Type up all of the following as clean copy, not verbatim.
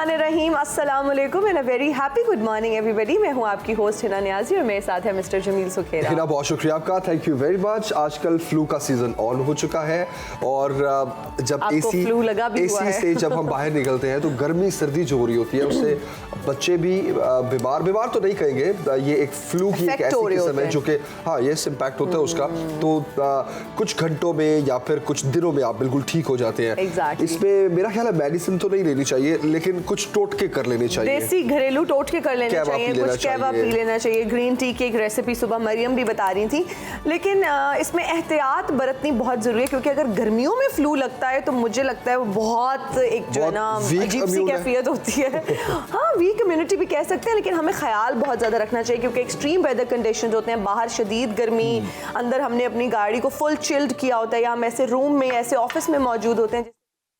बिस्मिल्लाहिर्रहमानिर्रहीम, अस्सलाम वालेकुम and a very happy good morning everybody. मैं हूं आपकी होस्ट हिना नियाजी और मेरे साथ है मिस्टर जमील सुखेरा। हिना, बहुत शुक्रिया आपका, थैंक यू वेरी मच। आजकल फ्लू का सीजन ऑन हो चुका है और जब एसी से जब हम बाहर निकलते हैं तो गर्मी सर्दी जो हो रही होती है उससे बच्चे भी बीमार तो नहीं कहेंगे, ये एक फ्लू की एक ऐसी किस्म है जो कि हाँ ये इम्पैक्ट होता है उसका, तो कुछ घंटों में या फिर कुछ दिनों में आप बिल्कुल ठीक हो जाते हैं। इसमें मेरा ख्याल है मेडिसिन तो नहीं लेनी चाहिए, लेकिन कुछ टोटके कर लेने चाहिए, देसी घरेलू टोटके कर लेने चाहिए, कुछ कहवा पी लेना चाहिए। ग्रीन टी की एक रेसिपी सुबह मरियम भी बता रही थी, लेकिन इसमें एहतियात बरतनी बहुत जरूरी है क्योंकि अगर गर्मियों में फ्लू लगता है तो मुझे लगता है वो बहुत एक जो है ना अजीब सी कैफियत होती है। हाँ, वीक इम्यूनिटी भी कह सकते हैं, लेकिन हमें ख्याल बहुत ज़्यादा रखना चाहिए क्योंकि एक्सट्रीम वेदर कंडीशन होते हैं, बाहर शदीद गर्मी, अंदर हमने अपनी गाड़ी को फुल चिल्ड किया होता है या हम ऐसे रूम में ऐसे ऑफिस में मौजूद होते हैं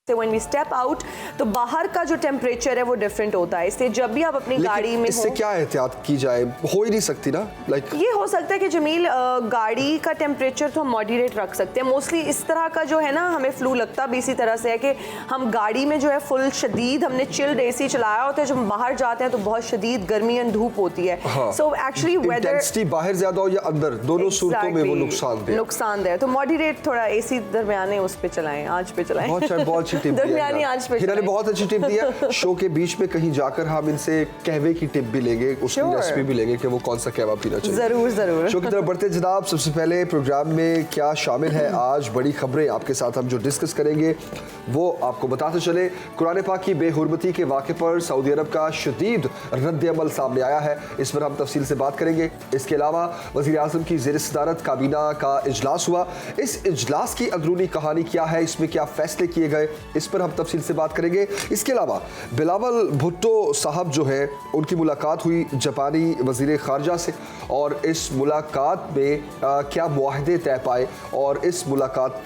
when we step out तो बाहर का जो टेम्परेचर है वो डिफरेंट होता है, इसलिए जब भी आप अपनी गाड़ी में इससे क्या एहतियात की जाए? हो ही नहीं सकती ना, ये हो सकता है कि जमील गाड़ी का टेम्परेचर तो हम मॉडरेट रख सकते हैं। मोस्टली इस तरह का जो है ना हमें फ्लू लगता भी इसी तरह से है कि हम गाड़ी में जो है फुल शदीद हमने चिल्ड एसी चलाया होता है, जब हम बाहर जाते हैं तो बहुत शदीद गर्मी एंड धूप होती है। सो एक्चुअली वेदर बाहर ज्यादा हो या अंदर, दोनों सूरतों में वो नुकसानदेह, तो मॉडरेट थोड़ा एसी दरमियाने उस पे चलाएं, आंच पे चलाएं। दरमियानी आंच पे हिना ने बहुत अच्छी टिप दिया। शो के बीच में कहीं जाकर हम इनसे कहवे की टिप भी लेंगे, उसकी रेसिपी भी लेंगे कि वो कौन सा कहवा पीना चाहिए। जरूर शो की तरफ बढ़ते जनाब, सबसे पहले प्रोग्राम में क्या शामिल है, आज बड़ी खबरें आपके साथ हम जो डिस्कस करेंगे वो आपको बताते चले। कुरान पाक की बेहुरमती के वाक़े पर सऊदी अरब का शदीद रद्द अमल सामने आया है, इस पर हम तफसील से बात करेंगे। इसके अलावा वज़ीर आज़म की ज़ेर सदारत काबीना का इजलास हुआ, इस इजलास की अंदरूनी कहानी क्या है, इसमें क्या फैसले किए गए, इस पर हम तफसील से बात करेंगे। इसके अलावा बिलावल भुट्टो साहब जो है उनकी मुलाकात हुई जापानी वज़ीर ख़ारजा से और इस मुलाकात में क्या मुआहदे तय पाए और इस मुलाकात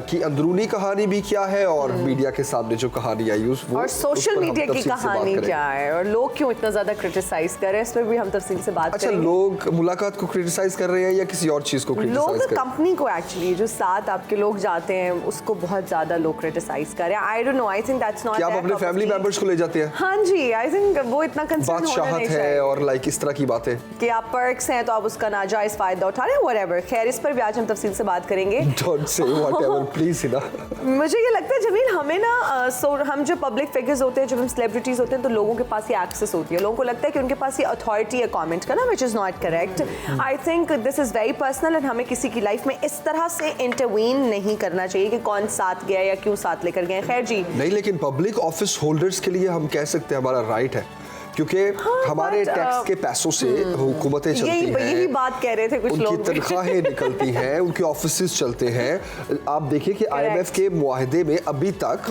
की अंदरूनी कहानी भी क्या है और मीडिया के सामने जो कहानी आई और सोशल मीडिया की कहानी क्या है और लोग क्यों इतना ज़्यादा क्रिटिसाइज कर रहे हैं, इस पर भी हम तफसील से बात करेंगे। लोग मुलाकात को क्रिटिसाइज कर रहे हैं या किसी और चीज़ को क्रिटिसाइज कर रहे हैं? कंपनी को एक्चुअली जो साथ आपके लोग जाते हैं उसको बहुत ज़्यादा लोग क्रिटिसाइज कर रहे हैं। I don't know, I think that's not. क्या आप अपने फैमिली मेंबर्स को ले जाते हैं? हाँ जी, आई थिंक वो इतना कंसर्न होना नहीं चाहिए और लाइक इस तरह की बातें कि आप पर्क्स हैं तो आप उसका नाजायज फायदा उठा रहे हैं, व्हाटएवर। खैर, इस पर भी आज हम तफसील से बात करेंगे। Don't say whatever please Hina. मुझे ये लगता है जमील हमें ना हम जो पब्लिक फिगर्स होते हैं, जब हम सेलिब्रिटीज होते हैं तो लोगों के पास ये एक्सेस होती है, लोगों को लगता है कि उनके पास ये अथॉरिटी है कमेंट करना, which is not correct. I think this is very personal and हमें किसी की लाइफ में इस तरह से इंटरवीन नहीं करना चाहिए कि कौन साथ गया या क्यों साथ लेकर गए। खैर जी, नहीं, लेकिन पब्लिक ऑफिस होल्डर्स के लिए हम कह सकते हैं हमारा राइट है क्योंकि हमारे टैक्स के पैसों से हुकूमतें चलती हैं, यही बात कह रहे थे कुछ लोग, उनकी तनख्वाहें निकलती हैं, उनके ऑफिसेस चलते हैं। आप देखिए कि IMF के मुआहदे में अभी तक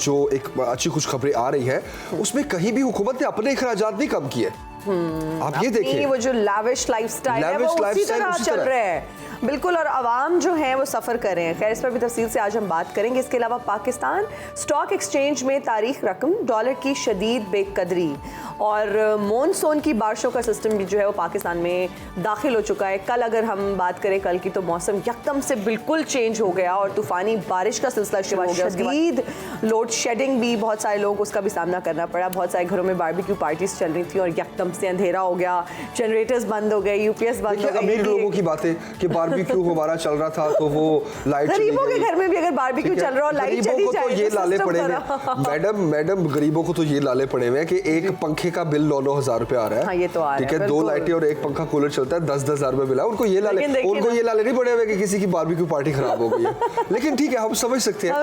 जो एक अच्छी कुछ खबरें आ रही है उसमें कहीं भी हुकूमत ने अपने अखराजात नहीं कम किए। आप ये देखिए, वो जो लाविश लाइफस्टाइल है वो उसी तरह चल रहा है बिल्कुल, और आवाम जो है वो सफ़र कर रहे हैं। खैर, इस पर भी तफसील से आज हम बात करेंगे। इसके अलावा पाकिस्तान स्टॉक एक्सचेंज में तारीख रकम डॉलर की शदीद बेकदरी और मॉनसून की बारिशों का सिस्टम भी जो है वो पाकिस्तान में दाखिल हो चुका है। कल अगर हम बात करें कल की तो मौसम यकदम से बिल्कुल चेंज हो गया और तूफ़ानी बारिश का सिलसिला शुरू हो गया। शदीद लोड शेडिंग भी बहुत सारे लोग उसका भी सामना करना पड़ा। बहुत सारे घरों में बारबेक्यू पार्टीज चल रही थी और यकदम से अंधेरा हो गया, जनरेटर्स बंद हो गए, UPS बंद हो गए। अमीर लोगों की बातें कि बारबेक्यू हमारा चल रहा था तो वो लाइट, गरीबों के घर में भी अगर बारबेक्यू चल रहा हो लाइट चली जाए तो ये लाले पड़े हैं मैडम गरीबों को तो ये लाले पड़े हुए हैं कि एक पंखे का बिल 9-9 हजार रुपए आ रहा है। हाँ, ये तो आ रहा है, ठीक है, 2 लाइटें और एक पंखा कूलर चलता है, 10-10 हजार रुपए मिला। उनको ये लाले नहीं पड़े हुए कि किसी की बारबेक्यू पार्टी खराब हो गई है। लेकिन ठीक है, हम समझ सकते हैं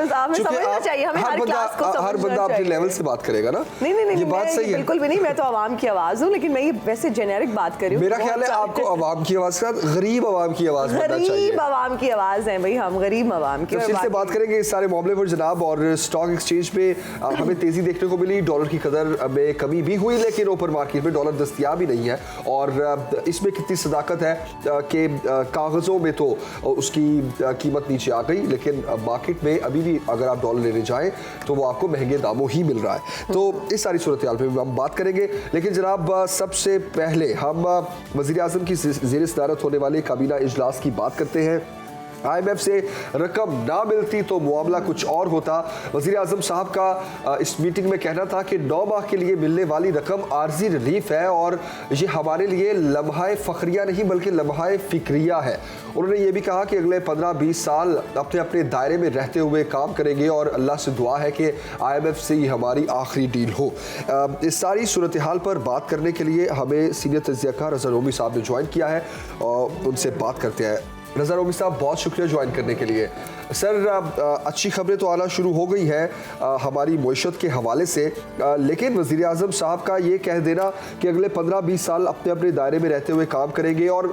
हर बंदा अपने लेवल से बात करेगा ना। नहीं, ये बात सही है, बिल्कुल भी नहीं। मैं तो आवाम की आवाज हूँ, लेकिन मैं ये वैसे जेनेरिक बात कर रही हूँ। मेरा ख्याल है आपको आवाम की आवाज का गरीब आवाम की आवाज बनना चाहिए। गरीब आवाम की आवाज है भाई, हम गरीब आवाम की। तफसील से बात करेंगे इस सारे मामले पर जनाब। और स्टॉक एक्सचेंज पे हमें तेजी देखने को मिली, डॉलर की कदर में कमी भी हुई, लेकिन ओपन मार्केट में डॉलर दस्तयाब ही नहीं है। और इसमें कितनी सदाकत है कि कागज़ों में तो उसकी कीमत नीचे आ गई, लेकिन मार्केट में अभी भी अगर आप डॉलर लेने जाएं तो वो आपको महंगे दामों ही मिल रहा है। तो इस सारी सूरत हाल पे हम बात करेंगे, लेकिन जनाब सबसे पहले हम वज़ीर आज़म की ज़ेर सदारत होने वाले काबीना इजलास की बात करते हैं। IMF से रकम ना मिलती तो मामला कुछ और होता। वज़ीर आज़म साहब का इस मीटिंग में कहना था कि 9 माह के लिए मिलने वाली रकम आर्जी रिलीफ है और ये हमारे लिए लम्हा फ़ख्रिया नहीं बल्कि लम्हा फ़िक्रिया है। उन्होंने ये भी कहा कि अगले 15-20 साल अपने अपने दायरे में रहते हुए काम करेंगे और अल्लाह से दुआ है कि IMF से ही हमारी आखिरी डील हो। इस सारी सूरत हाल पर बात करने के लिए हमें सीनियर तज्ज़ियाकार रज़ा रोमी साहब ने ज्वाइन किया है और उनसे बात करते हैं। रज़ा रोमी साहब, बहुत शुक्रिया ज्वाइन करने के लिए। सर, अच्छी खबरें तो आना शुरू हो गई हैं हमारी मईशत के हवाले से, लेकिन वज़ीर आज़म साहब का ये कह देना कि अगले 15-20 साल अपने अपने दायरे में रहते हुए काम करेंगे, और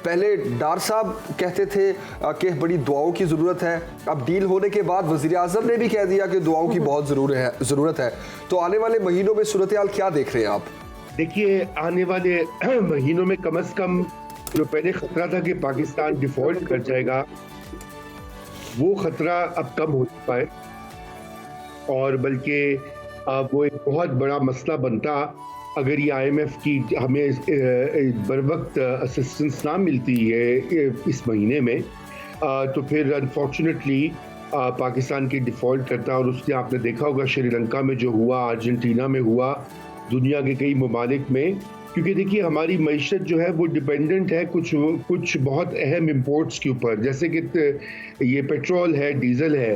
पहले डार साहब कहते थे कि बड़ी दुआओं की ज़रूरत है, अब डील होने के बाद वज़ीर आज़म ने भी कह दिया कि दुआओं की बहुत ज़रूरत है, तो आने वाले महीनों में सूरत हाल क्या देख रहे हैं आप? देखिए, आने वाले महीनों में कम से कम जो पहले खतरा था कि पाकिस्तान डिफॉल्ट कर जाएगा, वो खतरा अब कम हो चुका है, और बल्कि वो एक बहुत बड़ा मसला बनता अगर ये IMF की हमें बर वक्त असिस्टेंस ना मिलती है इस महीने में, तो फिर अनफॉर्चुनेटली पाकिस्तान की डिफ़ॉल्ट करता। और उसने आपने देखा होगा श्रीलंका में जो हुआ, अर्जेंटीना में हुआ, दुनिया के कई ममालिक में, क्योंकि देखिए हमारी मईशत जो है वो डिपेंडेंट है कुछ बहुत अहम इंपोर्ट्स के ऊपर, जैसे कि ये पेट्रोल है, डीजल है।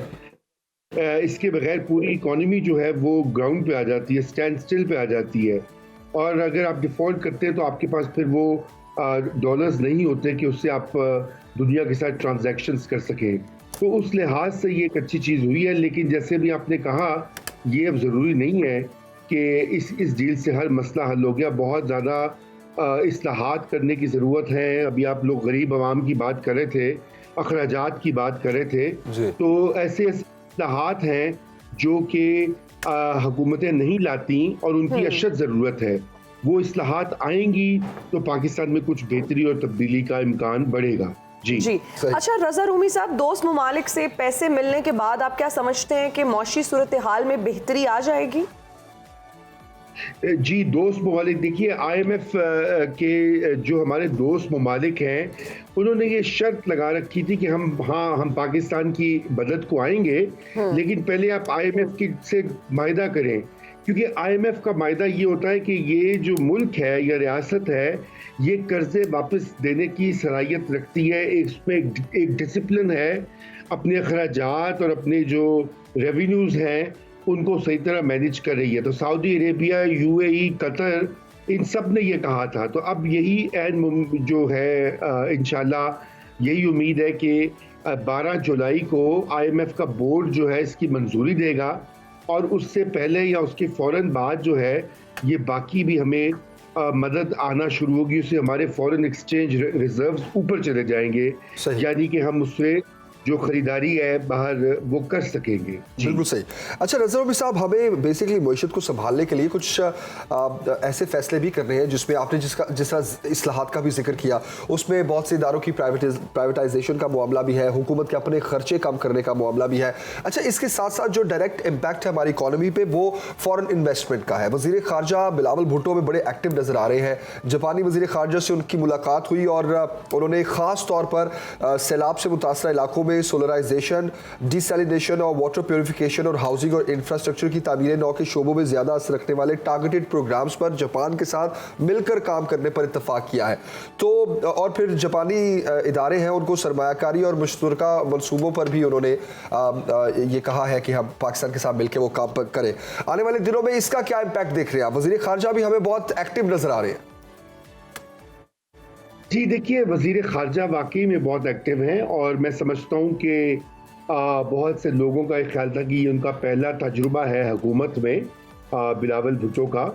इसके बगैर पूरी इकॉनमी जो है वो ग्राउंड पे आ जाती है, स्टैंड स्टिल पे आ जाती है, और अगर आप डिफ़ॉल्ट करते हैं तो आपके पास फिर वो डॉलर्स नहीं होते कि उससे आप दुनिया के साथ ट्रांजैक्शंस कर सकें। तो उस लिहाज से ये एक अच्छी चीज़ हुई है, लेकिन जैसे भी आपने कहा, ये अब ज़रूरी नहीं है कि इस डील से हर मसला हल हो गया। बहुत ज़्यादा इस्लाहात करने की ज़रूरत है। अभी आप लोग गरीब आवाम की बात कर रहे थे, अखराजात की बात कर रहे थे, तो ऐसे इस्लाहात हैं जो कि हुकूमतें नहीं लाती और उनकी अशद ज़रूरत है। वो इस्लाहात आएंगी तो पाकिस्तान में कुछ बेहतरी और तब्दीली का इम्कान बढ़ेगा। जी। अच्छा रज़ा रूमी साहब, दोस्त ममालिक से पैसे मिलने के बाद आप क्या समझते हैं कि मौशी सूरत हाल में बेहतरी आ जाएगी? जी, दोस्त ममालिक, देखिए IMF के जो हमारे दोस्त ममालिक हैं, उन्होंने ये शर्त लगा रखी थी कि हम पाकिस्तान की मदद को आएंगे, लेकिन पहले आप IMF की से मायदा करें, क्योंकि IMF का मायदा ये होता है कि ये जो मुल्क है या रियासत है, ये कर्जे वापस देने की सलाहियत रखती है। इसमें एक डिसिप्लिन है, अपने अखराजात और अपने जो रेवेन्यूज़ हैं उनको सही तरह मैनेज कर रही है। तो सऊदी अरेबिया, UAE, कतर, इन सब ने ये कहा था। तो अब यही ऐन जो है, इंशाल्लाह यही उम्मीद है कि 12 जुलाई को IMF का बोर्ड जो है इसकी मंजूरी देगा, और उससे पहले या उसके फ़ौरन बाद जो है ये बाकी भी हमें मदद आना शुरू होगी। उससे हमारे फॉरेन एक्सचेंज रिजर्व्स ऊपर चले जाएंगे, यानी कि हम उससे जो खरीदारी है बाहर वो कर सकेंगे। बिल्कुल सही। अच्छा रज़ा रूमी साहब, हमें बेसिकली मईशत को संभालने के लिए कुछ ऐसे फैसले भी करने हैं जिसमें आपने जिस तरह इस्लाहात का भी जिक्र किया, उसमें बहुत से इदारों की प्राइवेटाइजेशन का मामला भी है, हुकूमत के अपने खर्चे कम करने का मामला भी है। अच्छा, इसके साथ साथ जो डायरेक्ट इम्पैक्ट है हमारी इकॉनमी पे वो फॉरेन इन्वेस्टमेंट का है। वज़ीर ख़ारजा बिलावल भुट्टो में बड़े एक्टिव नज़र आ रहे हैं। जापानी वज़ीर ख़ारजा से उनकी मुलाकात हुई और उन्होंने ख़ास तौर पर सैलाब से मुतासरा इलाकों में सोलराइजेशन, डिसैलिनेशन और वाटर प्योरिफिकेशन और हाउसिंग और इंफ्रास्ट्रक्चर की तामीर नौ के शोबों में ज़्यादा असर रखने वाले टारगेटेड प्रोग्राम्स पर जापान के साथ मिलकर काम करने पर इत्तफाक किया है। तो और फिर जापानी इदारे हैं, उनको सरमायाकारी और मुश्तरका मनसूबों पर भी उन्होंने ये कहा है कि हम पाकिस्तान के साथ मिलकर वो काम करें। आने वाले दिनों में इसका क्या इम्पैक्ट देख रहे हैं आप? वज़ीर ख़ारजा भी हमें बहुत एक्टिव नज़र आ रहे हैं। जी, देखिए वज़ीर ख़ारजा वाकई में बहुत एक्टिव हैं, और मैं समझता हूँ कि बहुत से लोगों का ख्याल था कि ये उनका पहला तजुर्बा है हुकूमत में, बिलावल भुट्टो का,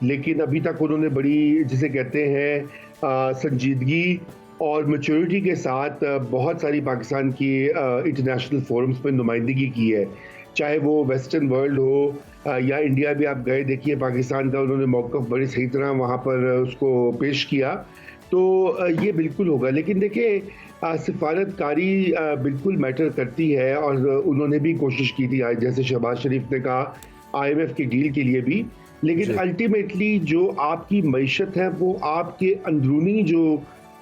लेकिन अभी तक उन्होंने बड़ी, जिसे कहते हैं, संजीदगी और मैच्योरिटी के साथ बहुत सारी पाकिस्तान की इंटरनेशनल फोरम्स पर नुमाइंदगी की है, चाहे वो वेस्टर्न वर्ल्ड हो या इंडिया भी आप गए, देखिए पाकिस्तान का उन्होंने मौक़िफ़ बड़ी सही तरह वहाँ पर उसको पेश किया। तो ये बिल्कुल होगा, लेकिन देखिए सिफारतकारी बिल्कुल मैटर करती है, और उन्होंने भी कोशिश की थी, जैसे शहबाज शरीफ ने कहा, IMF की डील के लिए भी, लेकिन अल्टीमेटली जो आपकी मईशत है वो आपके अंदरूनी जो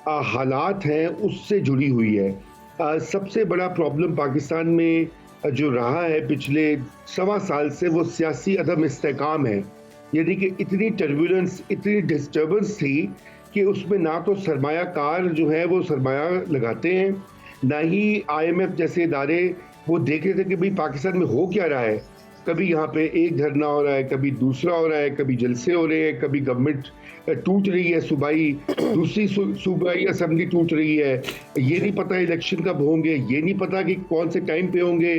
हालात हैं उससे जुड़ी हुई है। सबसे बड़ा प्रॉब्लम पाकिस्तान में जो रहा है पिछले 1.25 साल से वो सियासी अदम इस्तेकाम है। यानी कि इतनी टर्बुलेंस, इतनी डिस्टर्बेंस थी कि उसमें ना तो सरमायाकार जो है वो सरमाया लगाते हैं, ना ही IMF जैसे इदारे वो देख रहे थे कि भाई पाकिस्तान में हो क्या रहा है। कभी यहाँ पे एक धरना हो रहा है, कभी दूसरा हो रहा है, कभी जलसे हो रहे हैं, कभी गवर्नमेंट टूट रही है सूबाई, दूसरी सूबाई असेंबली टूट रही है। ये नहीं पता इलेक्शन कब होंगे, ये नहीं पता कि कौन से टाइम पे होंगे।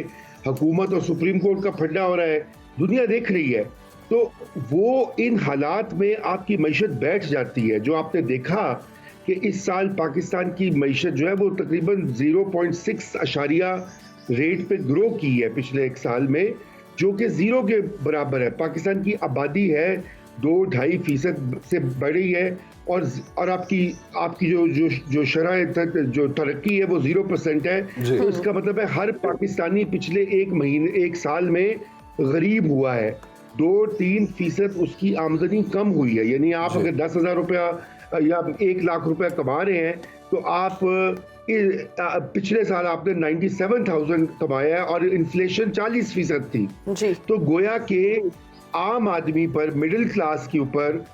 हुकूमत और सुप्रीम कोर्ट का फड्डा हो रहा है, दुनिया देख रही है। तो वो इन हालात में आपकी मईशत बैठ जाती है। जो आपने देखा कि इस साल पाकिस्तान की मईशत जो है वो तकरीबन 0.6 अशारिया रेट पे ग्रो की है पिछले एक साल में, जो कि 0 के बराबर है। पाकिस्तान की आबादी है 2-2.5% से बढ़ी है और आपकी जो शरह जो तरक्की है वो 0% है। तो इसका मतलब है हर पाकिस्तानी पिछले एक साल में गरीब हुआ है। 2-3% उसकी आमदनी कम हुई है। यानी आप अगर 10,000 रुपया या 1 लाख रुपया कमा रहे हैं तो आप पिछले साल आपने 97,000 कमाया है और इन्फ्लेशन 40% थी जी। तो गोया के आम आदमी पर, मिडिल क्लास के ऊपर,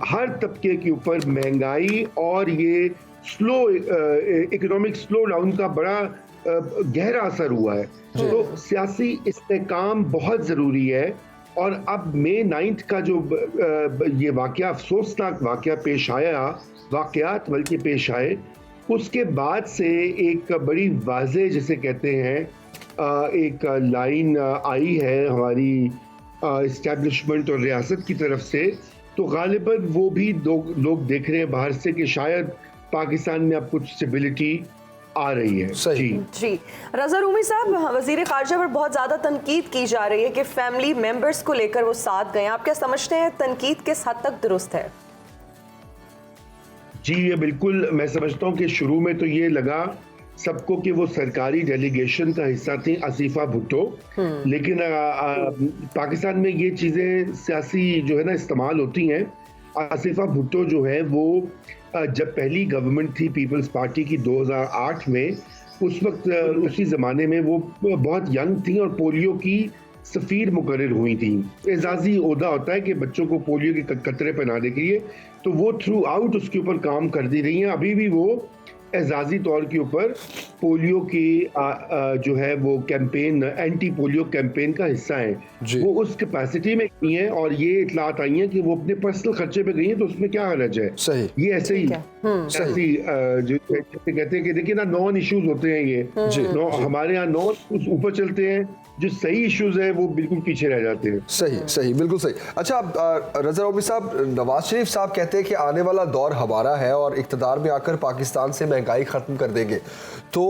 हर तबके के ऊपर महंगाई और ये इकोनॉमिक स्लो डाउन का बड़ा गहरा असर हुआ है। तो सियासी इस्तेकाम बहुत जरूरी है। और अब मई 9 का जो ये वाकया, अफसोसनाक वाकया पेश आया, वाकयात बल्कि पेश आए, उसके बाद से एक बड़ी वाज़ेह जिसे कहते हैं एक लाइन आई है हमारी इस्टेब्लिशमेंट और रियासत की तरफ से। तो गालिबन वो भी लोग देख रहे हैं बाहर से कि शायद पाकिस्तान में अब कुछ स्टेबिलिटी आ रही है। जी जी। रज़ा रूमी साहब, वज़ीर ख़ारजा पर बहुत ज़्यादा तनकीद की जा रही है कि फैमिली मेंबर्स को लेकर वो साथ गए। आप क्या समझते हैं तनकीद किस हद तक दुरुस्त है? जी, ये बिल्कुल मैं समझता हूँ कि शुरू में तो ये लगा सबको कि वो सरकारी डेलीगेशन का हिस्सा थी आसिफा भुट्टो, लेकिन पाकिस्तान में ये चीज़ें सियासी जो है ना इस्तेमाल होती हैं। आसिफा भुट्टो जो है वो जब पहली गवर्नमेंट थी पीपल्स पार्टी की 2008 में, उस वक्त उसी ज़माने में वो बहुत यंग थी और पोलियो की सफ़ीर मुकर्रर हुई थी। एजाज़ी ओहदा होता है कि बच्चों को पोलियो के कतरे पहनाने के लिए, तो वो थ्रू आउट उसके ऊपर काम करती रही हैं। अभी भी वो एजाज़ी तौर के ऊपर पोलियो की जो है वो कैंपेन, एंटी पोलियो कैंपेन का हिस्सा है। वो उस कैपेसिटी में गई हैं और ये इतलात आई हैं कि वो अपने पर्सनल खर्चे पे गई हैं, तो उसमें क्या हर्ज है। सही। ये ऐसे ही ऐसी जो कहते हैं कि देखिए ना, नॉन इश्यूज होते हैं ये। हमारे यहाँ नॉन ऊपर चलते हैं, जो सही इश्यूज है वो बिल्कुल पीछे रह जाते हैं। सही सही, बिल्कुल सही। अच्छा, रज़ा रूमी साहब, नवाज शरीफ साहब कहते हैं कि आने वाला दौर हमारा है और इक़्तिदार में आकर पाकिस्तान से महंगाई ख़त्म कर देंगे। तो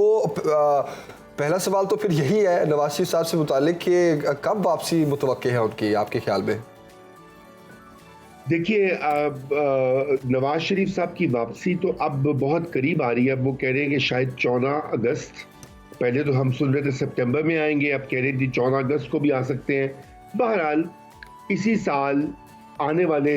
पहला सवाल तो फिर यही है नवाज शरीफ साहब से मुतालिक कि कब वापसी मुतवक्के है उनकी आपके ख्याल में? देखिए, नवाज शरीफ साहब की वापसी तो अब बहुत करीब आ रही है। अब वो कह रहे हैं कि शायद 14 अगस्त, पहले तो हम सुन रहे थे सितंबर में आएंगे, अब कह रहे थे 14 अगस्त को भी आ सकते हैं। बहरहाल इसी साल आने वाले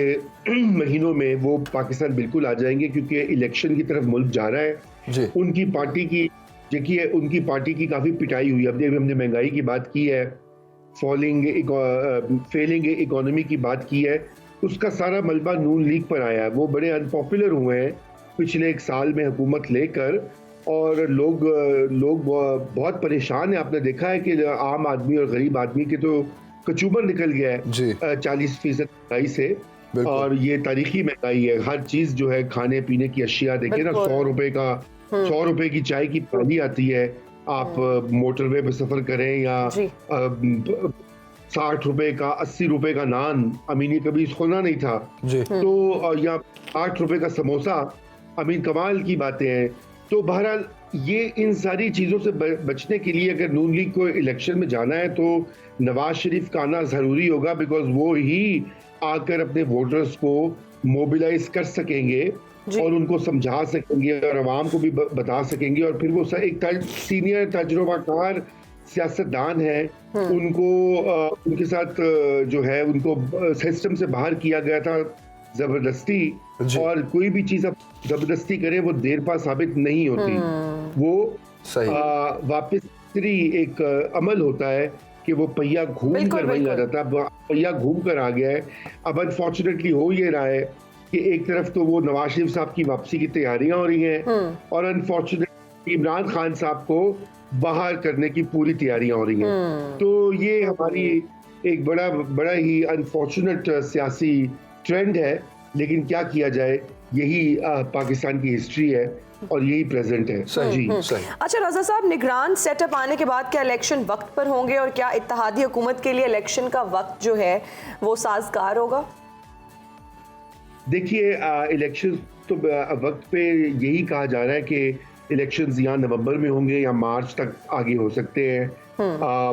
महीनों में वो पाकिस्तान बिल्कुल आ जाएंगे, क्योंकि इलेक्शन की तरफ मुल्क जा रहा है। उनकी पार्टी की देखिए, उनकी पार्टी की काफ़ी पिटाई हुई। अब हमने महंगाई की बात की है, फेलिंग इकोनॉमी की बात की है, उसका सारा मलबा नून लीग पर आया है। वो बड़े अनपॉपुलर हुए हैं पिछले एक साल में हुकूमत लेकर, और लोग बहुत परेशान है। आपने देखा है कि आम आदमी और गरीब आदमी के तो कचूबर निकल गया है 40% महंगाई से। और ये तारीखी महंगाई है। हर चीज जो है, खाने पीने की अशिया देखिए ना, 100 रुपए की चाय की पानी आती है। आप मोटरवे पे सफर करें या 60 रुपए का, 80 रुपए का नान, अमीन कभी सुना नहीं था। तो या 8 रुपए का समोसा, अमीन कमाल की बातें हैं। तो बहरहाल ये इन सारी चीज़ों से बचने के लिए अगर नून लीग को इलेक्शन में जाना है तो नवाज शरीफ का आना ज़रूरी होगा, बिकॉज वो ही आकर अपने वोटर्स को मोबिलाइज कर सकेंगे और उनको समझा सकेंगे और आवाम को भी बता सकेंगे। और फिर वो एक सीनियर तजुर्बाकार सियासतदान है, उनको उनके साथ जो है उनको सिस्टम से बाहर किया गया था जबरदस्ती, और कोई भी चीज आप जबरदस्ती करें वो देर पा साबित नहीं होती। वो सही। वापसी एक अमल होता है कि वो पहिया घूम बिल्कुल, कर वहीं आ बिल्कुल। जाता है। अब पहिया घूम कर आ गया है। अब अनफॉर्चुनेटली हो ये रहा है कि एक तरफ तो वो नवाज शरीफ साहब की वापसी की तैयारियां हो रही हैं और अनफॉर्चुनेटली इमरान खान साहब को बाहर करने की पूरी तैयारियां हो रही हैं। तो ये हमारी एक बड़ा ही अनफॉर्चुनेट सियासी ट्रेंड है, लेकिन क्या किया जाए, यही पाकिस्तान की हिस्ट्री है और यही प्रेजेंट है। जी सही। अच्छा रजा साहब, निगरान सेटअप आने के बाद क्या इलेक्शन वक्त पर होंगे और क्या इत्तेहादी हुकूमत के लिए इलेक्शन का वक्त जो है वो साजगार होगा? देखिए, इलेक्शन तो वक्त पे यही कहा जा रहा है कि इलेक्शंस या नवंबर में होंगे या मार्च तक आगे हो सकते हैं।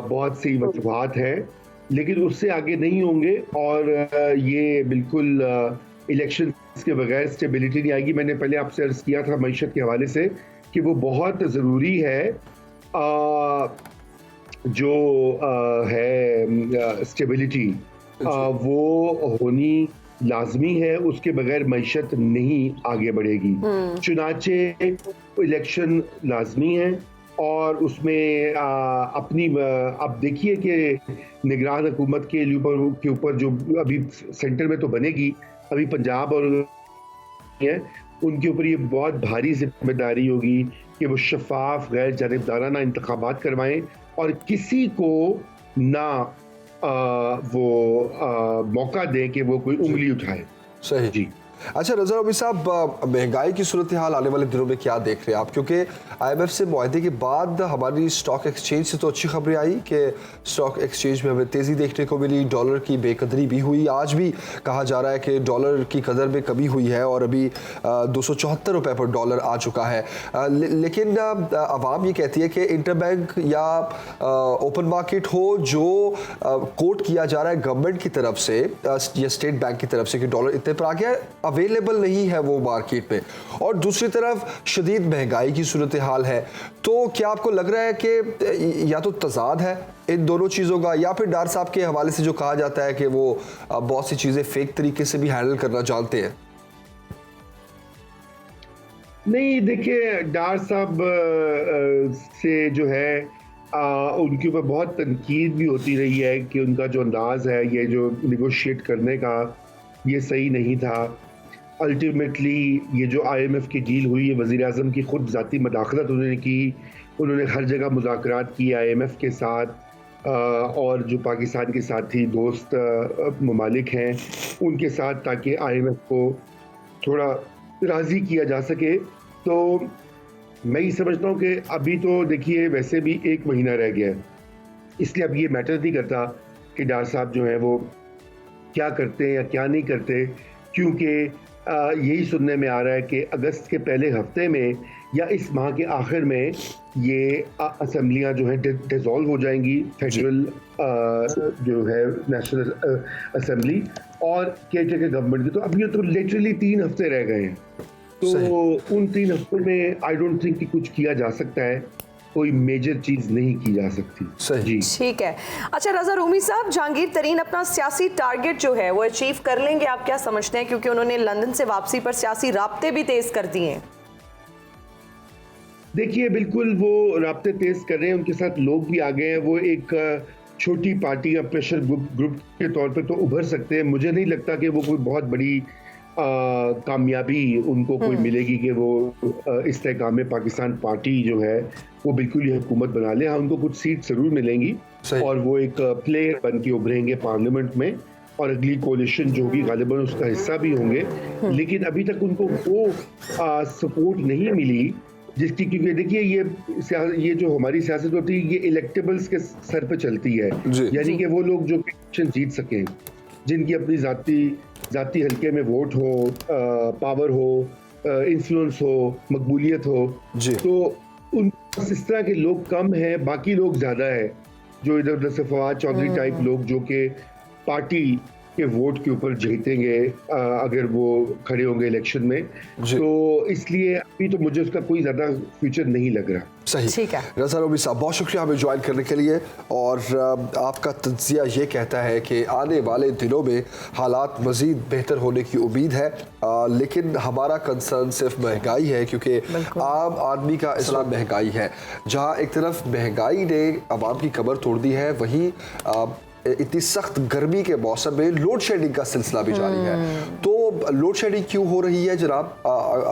बहुत सी वजूहात हैं, लेकिन उससे आगे नहीं होंगे और ये बिल्कुल इलेक्शन के बगैर स्टेबिलिटी नहीं आएगी। मैंने पहले आपसे अर्ज किया था मईशत के हवाले से कि वो बहुत ज़रूरी है, जो है स्टेबिलिटी वो होनी लाजमी है, उसके बगैर मईशत नहीं आगे बढ़ेगी। चुनाचे इलेक्शन लाजमी है और उसमें अपनी अब देखिए कि निगरान हुकूमत के ऊपर जो अभी सेंटर में तो बनेगी, अभी पंजाब और है उनके ऊपर ये बहुत भारी जिम्मेदारी होगी कि वो शफाफ गैर जानिबदाराना इंतखाबात करवाएं और किसी को ना वो मौका दें कि वो कोई उंगली उठाए। सही जी। अच्छा रजा रबी साहब, महंगाई की सूरत हाल आने वाले दिनों में क्या देख रहे हैं आप? क्योंकि IMF से मुआहदे के बाद हमारी स्टॉक एक्सचेंज से तो अच्छी खबरें आई कि स्टॉक एक्सचेंज में हमें तेज़ी देखने को मिली, डॉलर की बेकदरी भी हुई। आज भी कहा जा रहा है कि डॉलर की कदर में कमी हुई है और अभी 274 रुपये पर डॉलर आ चुका है। लेकिन आवाम ये कहती है कि इंटरबैंक या ओपन मार्केट हो, जो कोट किया जा रहा है गवर्नमेंट की तरफ से या स्टेट बैंक की तरफ से कि डॉलर इतने पर आ गया, अवेलेबल नहीं है वो मार्केट में, और दूसरी तरफ शदीद महंगाई की सूरत हाल है। तो क्या आपको लग रहा है कि या तो तजाद है इन दोनों चीज़ों का, या फिर डार साहब के हवाले से जो कहा जाता है कि वो बहुत सी चीज़ें फेक तरीके से भी हैंडल करना जानते हैं? नहीं, देखिए, डार साहब से जो है उनके ऊपर बहुत तनकीद भी होती रही है कि उनका जो अंदाज है, ये जो निगोशिएट करने का, ये सही नहीं था। अल्टीमेटली ये जो IMF की डील हुई है, वज़ीर आज़म की खुद ज़ाती मदाखलत उन्होंने की, उन्होंने हर जगह मुज़ाकरात किए IMF के साथ और जो पाकिस्तान के साथी दोस्त ममालिक हैं उनके साथ, ताकि IMF को थोड़ा राज़ी किया जा सके। तो मैं ये समझता हूँ कि अभी तो देखिए वैसे भी 1 महीना रह गया है, इसलिए अब ये मैटर नहीं करता कि डार साहब जो हैं वो क्या करते हैं या क्या नहीं करते, क्योंकि यही सुनने में आ रहा है कि अगस्त के पहले हफ्ते में या इस माह के आखिर में ये असेंबलियां जो हैं डिसॉल्व हो जाएंगी, फेडरल जो है नेशनल असेंबली और केयर गवर्नमेंट की। तो अब ये तो लिटरली 3 हफ्ते रह गए हैं, तो उन 3 हफ्तों में आई डोंट थिंक कि कुछ किया जा सकता है, कोई मेजर चीज नहीं की जा सकती। सही। ठीक है। अच्छा रजा रूमी साहब, जहांगीर तरीन अपना सियासी टारगेट जो है वो अचीव कर लेंगे, आप क्या समझते हैं? क्योंकि उन्होंने लंदन से वापसी पर सियासी राब्ते भी तेज कर दिए हैं। देखिए, बिल्कुल वो राब्ते तेज कर रहे हैं, उनके साथ लोग भी आ गए हैं। वो एक छोटी पार्टी या प्रेशर ग्रुप के तौर पे तो उभर सकते हैं। मुझे नहीं लगता कि वो कोई बहुत बड़ी कामयाबी उनको कोई मिलेगी कि वो इस्तेकाम में पाकिस्तान पार्टी जो है वो बिल्कुल ही हुकूमत बना ले। हाँ, उनको कुछ सीट जरूर मिलेंगी और वो एक प्लेयर बन के उभरेंगे पार्लियामेंट में और अगली कोलिशन जो होगी गालिबन उसका हिस्सा भी होंगे। लेकिन अभी तक उनको वो सपोर्ट नहीं मिली जिसकी, क्योंकि देखिए ये जो हमारी सियासत होती है ये इलेक्टेबल्स के सर पे चलती है, यानी कि वो लोग जो इलेक्शन जीत सकें, जिनकी अपनी जाती हल्के में वोट हो, पावर हो, इन्फ्लुएंस हो, मकबूलियत हो, तो उन इस तरह के लोग कम हैं, बाकी लोग ज्यादा है, जो इधर उधर से फवाद चौधरी टाइप लोग जो कि पार्टी के वोट के ऊपर जीतेंगे अगर वो खड़े होंगे इलेक्शन में। तो इसलिए अभी तो मुझे उसका कोई ज्यादा फ्यूचर नहीं लग रहा। सही, ठीक है। रज़ा नबी साहब, बहुत शुक्रिया हमें ज्वाइन करने के लिए। और आपका तज्जिया ये कहता है कि आने वाले दिनों में हालात मज़ीद बेहतर होने की उम्मीद है, लेकिन हमारा कंसर्न सिर्फ महंगाई है, क्योंकि आम आदमी का इसला महंगाई है। जहाँ एक तरफ महंगाई ने आवाम की कमर तोड़ दी है, वहीं इतनी सख्त गर्मी के मौसम में लोड शेडिंग का सिलसिला भी जारी है। तो लोड शेडिंग क्यों हो रही है जनाब?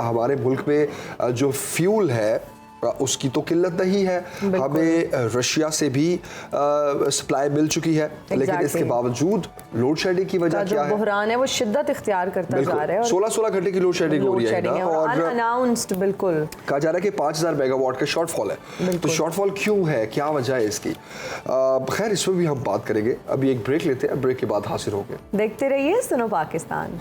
हमारे मुल्क में जो फ्यूल है उसकी तो किल्लत नहीं है, हमें रशिया से भी सप्लाई मिल चुकी है, लेकिन इसके बावजूद लोड शेडिंग की वजह क्या है? बुहरान है वो शिद्दत इख्तियार करता जा रहा है। 16 घंटे की लोड शेडिंग हो रही है ना, और अनअनाउंस्ड बिल्कुल कहा जा रहा है कि 5000 मेगावाट का शॉर्टफॉल है। तो शॉर्टफॉल क्यों है, क्या वजह है इसकी? खैर, इस पर भी हम बात करेंगे। अभी एक ब्रेक लेते हैं, ब्रेक के बाद हाजिर होंगे। देखते रहिए सुनो पाकिस्तान।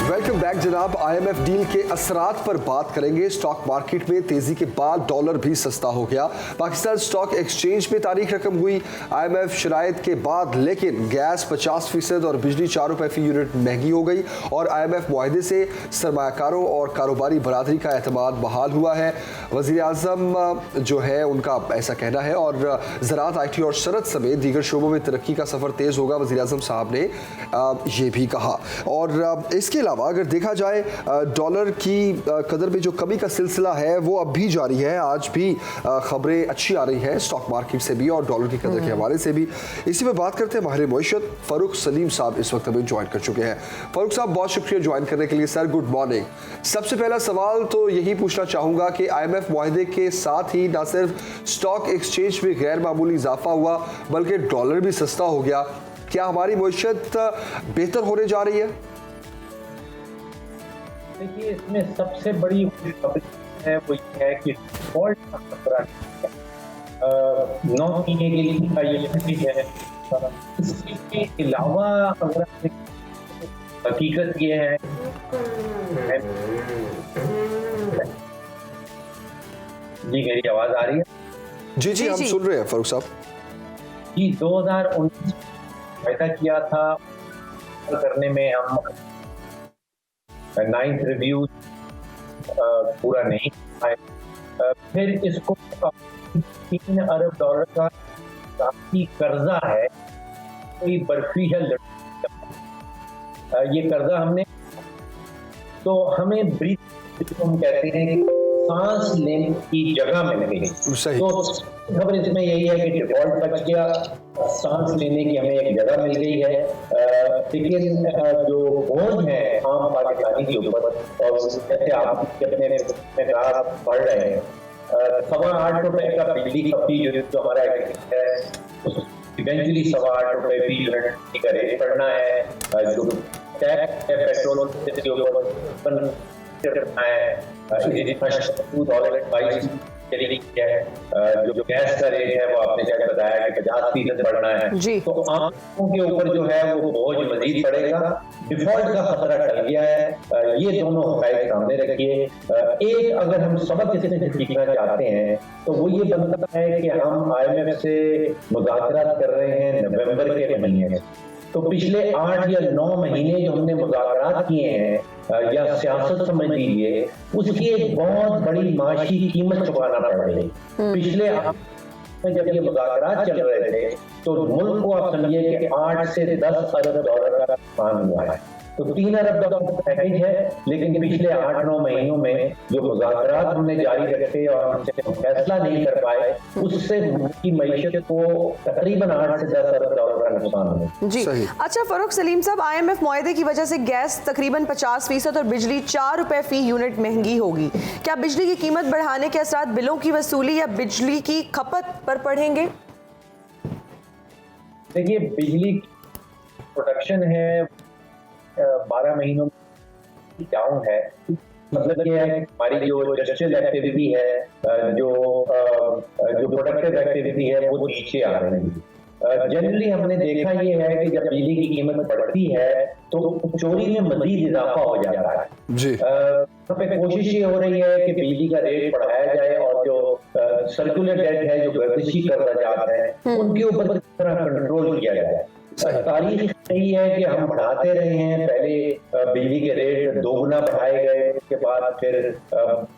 वेलकम बैक जनाब। IMF डील के असरात पर बात करेंगे। स्टॉक मार्केट में तेजी के बाद डॉलर भी सस्ता हो गया। पाकिस्तान स्टॉक एक्सचेंज में तारीख रकम हुई IMF शराइत के बाद, लेकिन गैस 50% और बिजली 4 रुपए फी यूनिट महंगी हो गई। और IMF मुआहदे से सरमाकारों और कारोबारी बरादरी का एतमाद बहाल हुआ है। वज़ीर आज़म जो है उनका ऐसा कहना है, और ज़राअत, IT और सनत समेत दीगर शोबों में तरक्की का सफ़र तेज़ होगा, वज़ीर आज़म साहब ने ये भी कहा। और इसके अलावा अगर देखा जाए डॉलर की कदर में जो कमी का सिलसिला है वो अब भी जारी है। आज भी खबरें अच्छी आ रही हैं स्टॉक मार्केट से भी और डॉलर की कदर के हवाले से भी। इसी पे बात करते हैं। माहिर मईशत फ़ारूक सलीम साहब इस वक्त हमें ज्वाइन कर चुके हैं। फ़ारूक साहब, बहुत शुक्रिया ज्वाइन करने के लिए सर। Good morning. सबसे पहला सवाल तो यही पूछना चाहूँगा कि IMF मुआहदे के साथ ही ना सिर्फ स्टॉक एक्सचेंज में गैर मामूली इजाफा हुआ, बल्कि डॉलर भी सस्ता हो गया। क्या हमारी मईशत बेहतर होने जा रही है? देखिए, इसमें सबसे बड़ी खबर है वो ये है कि डिफॉल्ट का खतरा 9 महीने के लिए का ये है। इसके अलावा अगर हकीकत ये है जी, मेरी आवाज आ रही है? जी हम सुन रहे हैं फ़ारूक साहब जी। 2019 वायदा किया था करने में हम 9th रिव्यू पूरा नहीं आए। फिर इसको 3 अरब डॉलर का काफी कर्जा है, कोई बर्फी है ये कर्जा हमने, तो हमें ब्रीथ हम कहते हैं कि सांस लेने की जगह मिल गई। तो खबर इसमें यही है कि डिफॉल्ट बच गया, सांस लेने की हमें एक जगह मिल गई है। लेकिन जो बोझ है आम पाकिस्तानी के ऊपर, और जैसे आप अपने में पढ़ रहे हैं, 8.25 रुपए का बिजली का फी जो हमारा है इवेंचुअली 8.25 रुपए फी यूनिट का रेट पड़ना है। जो टैक्स है पेट्रोल के ऊपर करना है, $2.22 है। जो गैस का रेट है वो आपने जैसे बताया कि 50% बढ़ना है। तो आमों के ऊपर जो है वो बोझ मजीद पड़ेगा। डिफॉल्ट का खतरा टल गया है। ये दोनों हक़ाइक़ सामने रखिए। एक अगर हम सबक इससे सीखना चाहते हैं तो वो ये बनता है कि हम IMF से मुज़ाकरात कर रहे हैं नवंबर के महीने में। तो पिछले 8 या 9 महीने जो हमने मुज़ाकरात किए हैं या सियासत समझ लीजिए, उसकी एक बहुत बड़ी माशी कीमत चुकाना पड़ रही। पिछले जब ये मुज़ाकरात चल रहे थे तो मुल्क को आप समझिए कि 8 से 10 अरब डॉलर का नुकसान हुआ है। तो 3 अरब डॉलर का पैकेज है, लेकिन पिछले 8-9 महीनों में जो मुज़ाकरात हमने जारी रखे और हमसे फैसला नहीं कर पाए, उससे की मईशत को तकरीबन 8 से 10 अरब डॉलर का नुकसान हुआ। जी अच्छा फ़ारूक सलीम साहब, IMF मुआहदे की वजह से गैस तकरीबन 50% और बिजली 4 रुपए फी यूनिट महंगी होगी। क्या बिजली की कीमत बढ़ाने के असरात बिलों की वसूली या बिजली की खपत पर पड़ेंगे? देखिए, बिजली प्रोडक्शन है 12 महीनों में डाउन है। मतलब ये है कि हमारी जो इंडस्ट्रियल एक्टिविटी है, जो प्रोडक्टिव एक्टिविटी है वो नीचे आ रही है। जनरली हमने देखा ये है कि जब बिजली की कीमत बढ़ती है तो चोरी में मजीद इजाफा हो जाता है। जी कोशिश ये हो रही है कि बिजली का रेट बढ़ाया जाए और जो सर्कुलर डेट है, जो गर्दिशी कर्ज़ात है, उनके ऊपर किस तरह कंट्रोल किया जाए। तारीख यही है कि हम बढ़ाते रहे हैं, पहले बिजली के रेट दोगुना बढ़ाए गए, उसके बाद फिर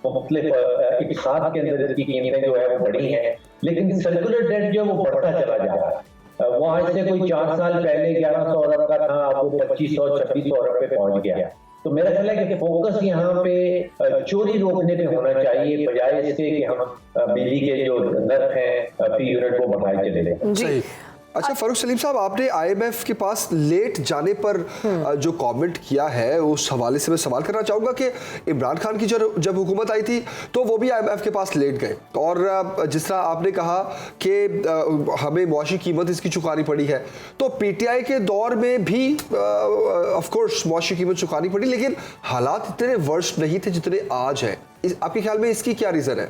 मुख्तलिफ एक साथ के अंदर इसकी कीमतें जो है वो बढ़ी हैं, लेकिन सर्कुलर डेट जो है वो बढ़ता चला जा रहा है। वो आज से कोई 4 साल पहले 1100 अरब का था, अब वो 2500-2600 अरब पे पहुंच गया। तो मेरा ख्याल है कि फोकस यहाँ पे चोरी रोकने पे होना चाहिए, बजाय इससे कि हम बिजली के जो नर्ख हैं फी यूनिट वो बढ़ाए चले जाए। अच्छा फारूक सलीम साहब, आपने आईएमएफ के पास लेट जाने पर जो कमेंट किया है उस हवाले से मैं सवाल करना चाहूँगा कि इमरान खान की जब हुकूमत आई थी तो वो भी आईएमएफ के पास लेट गए, और जिस तरह आपने कहा कि हमें मुआशी कीमत इसकी चुकानी पड़ी है, तो पीटीआई के दौर में भी ऑफ कोर्स मुआशी कीमत चुकानी पड़ी, लेकिन हालात इतने वर्स्ट नहीं थे जितने आज हैं। आपके ख्याल में इसकी क्या रीज़न है?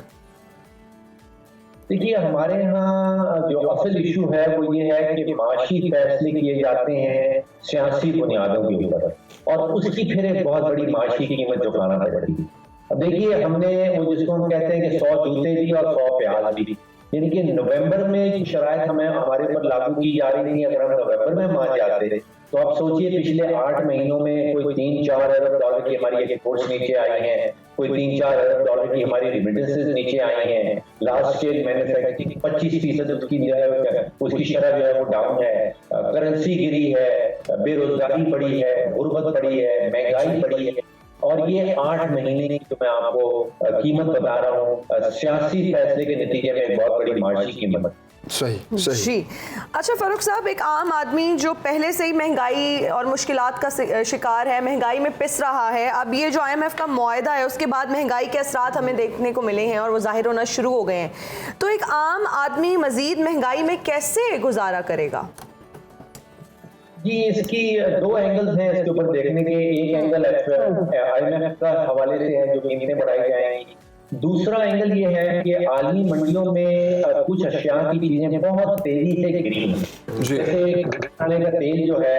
देखिए, हमारे यहाँ जो असल इशू है वो ये है कि माशी फैसले किए जाते हैं सियासी बुनियादों के ऊपर, और उसकी फिर एक बहुत बड़ी माशी कीमत चुकाना पड़ती है। अब देखिए, हमने वो जिसको हम कहते हैं कि 100 जूते भी और 100 प्याज भी, यानी कि नवंबर में जो शराइत हमें हमारे ऊपर लागू की जा रही थी, अगर हम नवंबर में मान जाते तो आप सोचिए पिछले 8 महीनों में कोई 3-4 अरब डॉलर की हमारी एक्सपोर्ट्स नीचे आई हैं, कोई 3-4 अरब डॉलर की हमारी रिमिटेंसेस नीचे आई हैं, लार्ज स्केल मैन्युफैक्चरिंग 25% उसकी शरह जो है वो डाउन है, करेंसी गिरी है, बेरोजगारी बढ़ी है, गुर्बत बढ़ी है, महंगाई बढ़ी है, और ये 8 महीने की जो मैं आपको कीमत बता रहा हूँ सियासी फैसले के नतीजे में एक बहुत बड़ी माशी कीमत। सही सही जी। अच्छा फारूक साहब, एक आम आदमी जो पहले से ही महंगाई और मुश्किलात का शिकार है, महंगाई में पिस रहा है, अब ये जो आईएमएफ का मुआहदा है उसके बाद महंगाई के असरात हमें देखने को मिले हैं और वो जाहिर होना शुरू हो गए हैं, तो एक आम आदमी मजीद महंगाई में कैसे गुजारा करेगा? जी, इसकी 2 एंगल्स हैं इसके ऊपर देखने के। एक एंगल आईएमएफ का हवाले से है, जो कीमतें बढ़ाई जाएंगी। दूसरा एंगल ये है कि आलमी मंडियों में कुछ अशिया की चीजें बहुत तेजी से गिरी हैं, जैसे खाने का तेल जो है,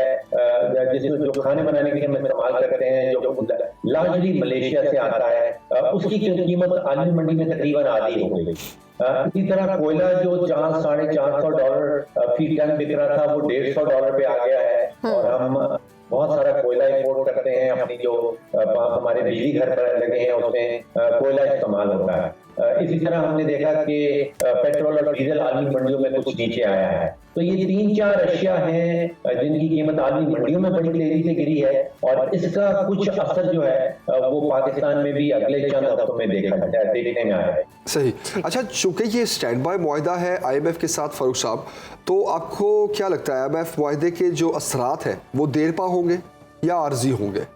जो खाने बनाने के लिए हम इस्तेमाल करते हैं, जो लार्जली मलेशिया से आता है, उसकी कीमत आलमी मंडी में तकरीबन आधी हो गई। इसी तरह कोयला जो 400-450 डॉलर फी टन बिक रहा था, वो $150 पे आ गया है, और हम बहुत सारा कोयला इंपोर्ट करते हैं, अपनी जो हमारे बिजली घर पर लगे हैं उसमें कोयला इस्तेमाल होता है। इसी तरह हमने देखा कि पेट्रोल और डीजल आलमी मंडियों में कुछ नीचे आया है। तो ये 3-4 अशिया हैं जिनकी कीमत आलमी मंडियों में बड़ी तेजी से गिरी है, और इसका कुछ असर जो है वो पाकिस्तान में भी अगले चंद हफ्तों में देखने में आया है। सही। अच्छा, चूंकि ये स्टैंड बाय मुआहदा है आईएमएफ के साथ फारूक साहब, तो आपको क्या लगता है आईएमएफ मुआहदे के जो असरात हैं वो देर पा होंगे या आर्जी होंगे?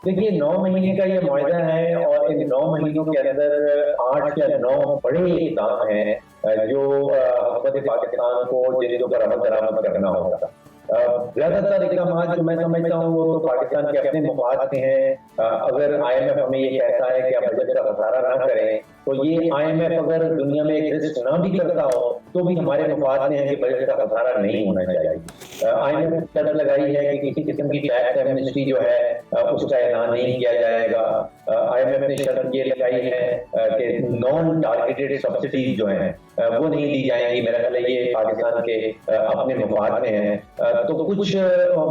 देखिए, 9 महीने का ये मुआहदा है, और इन 9 महीनों के अंदर 8 या 9 बड़े इक़दाम हैं जो हुकूमत पाकिस्तान को जिनके ऊपर अमल दरामद करना होगा। ज्यादातर इक़दाम जो मैं समझता हूँ वो तो पाकिस्तान के अपने मफाद के हैं। अगर आईएमएफ हमें ये कहता है कि आप बजट का खसारा ना करें, तो ये आईएमएफ अगर दुनिया में एक रिस्क ना भी करता हो तो भी हमारे मफाद में है कि बजट का खसारा नहीं होना चाहिए। आईएमएफ ने शर्त लगाई है कि किसी किस्म की टैक्स एमनेस्टी जो है उसका ऐलान नहीं किया जाएगा। आईएमएफ ने शर्त ये लगाई है कि नॉन टारगेटेड सब्सिडीज जो हैं वो नहीं दी जाएंगी। मेरा ख्याल है ये पाकिस्तान के अपने मफाद में है। तो कुछ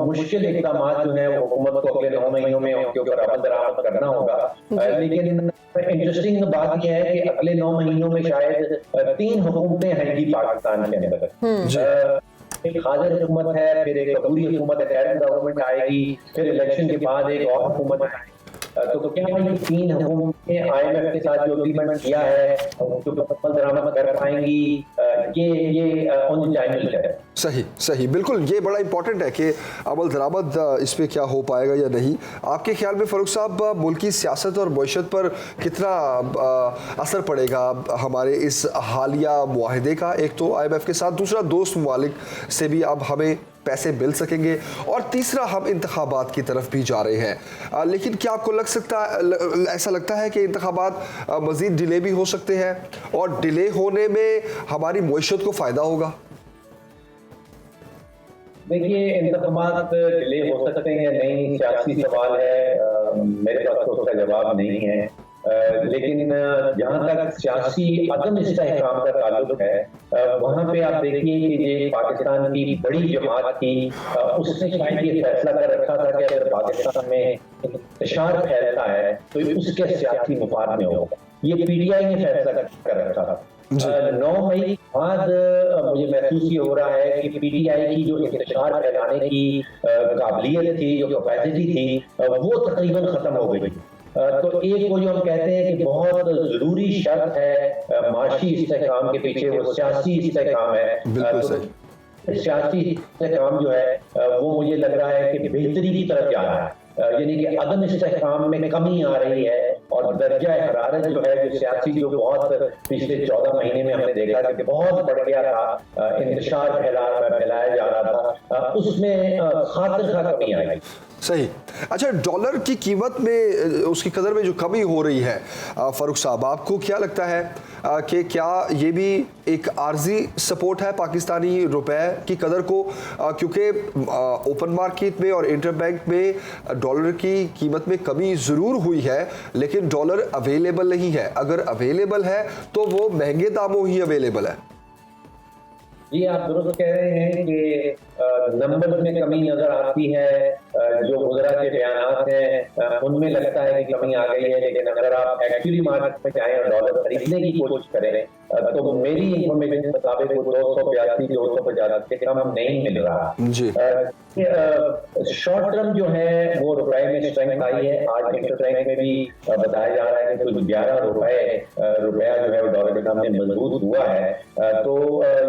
मुश्किल इक़दाम जो है हुकूमत को अगले 9 महीनों में उनके ऊपर अमल दरामद करना होगा। लेकिन इंटरेस्टिंग बात यह है कि अगले 9 महीनों में शायद 3 हुकूमतें आएंगी पाकिस्तान के अंदर। एक खादर हुकूमत है, फिर एक अबूरी हुकूमत है, गवर्नमेंट आएगी, फिर इलेक्शन के बाद एक और हुकूमत आएगी। तो क्या ये 3 हुकूमतें आईएमएफ के साथ जो एग्रीमेंट किया है जो अमल दरामद कर पाएंगी, ये ऑन टाइम है। सही सही, बिल्कुल, ये बड़ा इंपॉर्टेंट है कि अमल दरामद इस पे क्या हो पाएगा या नहीं। आपके ख्याल में फारूक साहब मुल्की सियासत और मईशत पर कितना असर पड़ेगा हमारे इस हालिया मुआहदे का? एक तो आईएमएफ के साथ, दूसरा दोस्त ममालिक से भी अब हमें पैसे मिल सकेंगे, और तीसरा हम इंतखाबात की तरफ भी जा रहे हैं। लेकिन क्या आपको ऐसा लगता है कि इंतखाबात मज़ीद डिले भी हो सकते हैं, और डिले होने में हमारी मईशत को फ़ायदा होगा? देखिए, इंतखाबात डिले हो सकते हैं या नहीं, सियासी सवाल है, मेरे पास तो उसका जवाब नहीं है। लेकिन जहां तक सियासी अदम इस्तेहकाम का ताल्लुक है, वहां पे आप देखिए कि ये पाकिस्तान की बड़ी जमात थी, उसने शायद ये फैसला कर रखा था कि अगर पाकिस्तान में इंतशार फैलता है तो उसके सियासी मुफाद में होगा। ये पीटीआई ने फैसला कर रखा था। 9 मई के बाद मुझे महसूस ये हो रहा है कि पीटीआई की जो इंतशार फैलाने की काबिलियत थी, जो कैपेसिटी थी, वो तकरीबन खत्म हो गई। तो एक वो जो हम कहते हैं कि बहुत जरूरी शर्त है माशी इस्तेहकाम के पीछे, वो सियासी इस्तेहकाम है। सियासी इस्तेहकाम जो है वो मुझे लग रहा है कि बेहतरी की तरफ जा रहा है, यानी कि अदम इस्तेहकाम में कमी आ रही है और दर्जा हरारत जो है, जो सियासी जो बहुत पिछले 14 महीने में हमने देखा कि बहुत बढ़ गया था, इंतशार फैलाया जा रहा था, उसमें खातिर खा कमी आई। सही। अच्छा, डॉलर की कीमत में, उसकी कदर में जो कमी हो रही है, फारूक साहब, आपको क्या लगता है कि क्या ये भी एक आर्जी सपोर्ट है पाकिस्तानी रुपए की कदर को? क्योंकि ओपन मार्केट में और इंटरबैंक में डॉलर की कीमत में कमी ज़रूर हुई है, लेकिन डॉलर अवेलेबल नहीं है। अगर अवेलेबल है तो वो महंगे दामों ही अवेलेबल है। जी, आप दुरुस्त कह रहे हैं कि नंबर में कमी नजर आती है, जो गुजरा के बयानात हैं उनमें लगता है कि कमी आ गई है, लेकिन अगर आप एक्चुअली मार्केट में जाएं और डॉलर खरीदने की कोशिश करें तो मेरी इंफॉर्मेशन के मुताबिक वो 282 250 से कम नहीं मिल रहा जी। शॉर्ट टर्म जो है वो रुपए में स्ट्रेंथ आई है। आज इंटरबैंक में भी बताया जा रहा है कि कुछ 11 रुपया जो है वो डॉलर के सामने मजबूत हुआ है। तो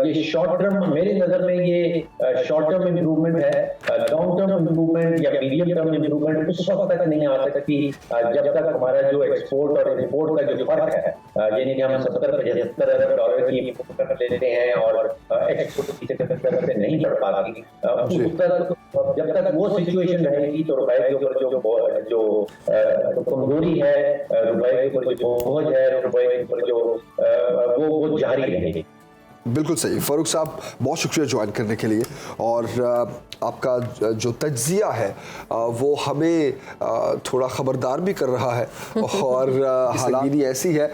ये शॉर्ट टर्म, मेरी नजर में ये शॉर्ट टर्म इम्प्रूवमेंट है। लॉन्ग टर्म इम्प्रूवमेंट या मीडियम टर्म इम्प्रूवमेंट उस वक्त तक नहीं आ सकती जब तक हमारा जो एक्सपोर्ट और इम्पोर्ट का जो फर्क है, यानी कि हम 70-75 डॉलर की इम्पोर्ट कर लेते हैं और एक्सपोर्ट की 70 से नहीं बढ़ पाती, जब तक वो सिचुएशन रहेगी तो रुपए के ऊपर जो कमजोरी है, रुपए के ऊपर जो बोझ है, रुपए के ऊपर जो वो जारी रहेगी। बिल्कुल सही। फारूक साहब, बहुत शुक्रिया ज्वाइन करने के लिए, और आपका जो तज्जिया है वो हमें थोड़ा ख़बरदार भी कर रहा है, और हालात ऐसी है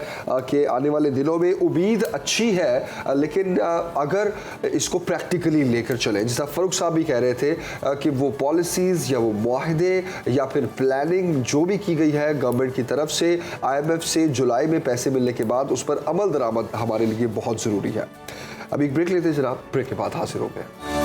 कि आने वाले दिनों में उम्मीद अच्छी है, लेकिन अगर इसको प्रैक्टिकली लेकर चलें, जैसा फारूक साहब भी कह रहे थे कि वो पॉलिसीज़ या वो मुआहदे या फिर प्लानिंग जो भी की गई है गवर्नमेंट की तरफ से, IMF से जुलाई में पैसे मिलने के बाद उस पर अमल दरामद हमारे लिए बहुत ज़रूरी है। अभी एक ब्रेक लेते हैं जनाब, ब्रेक के बाद हाजिर हो गए।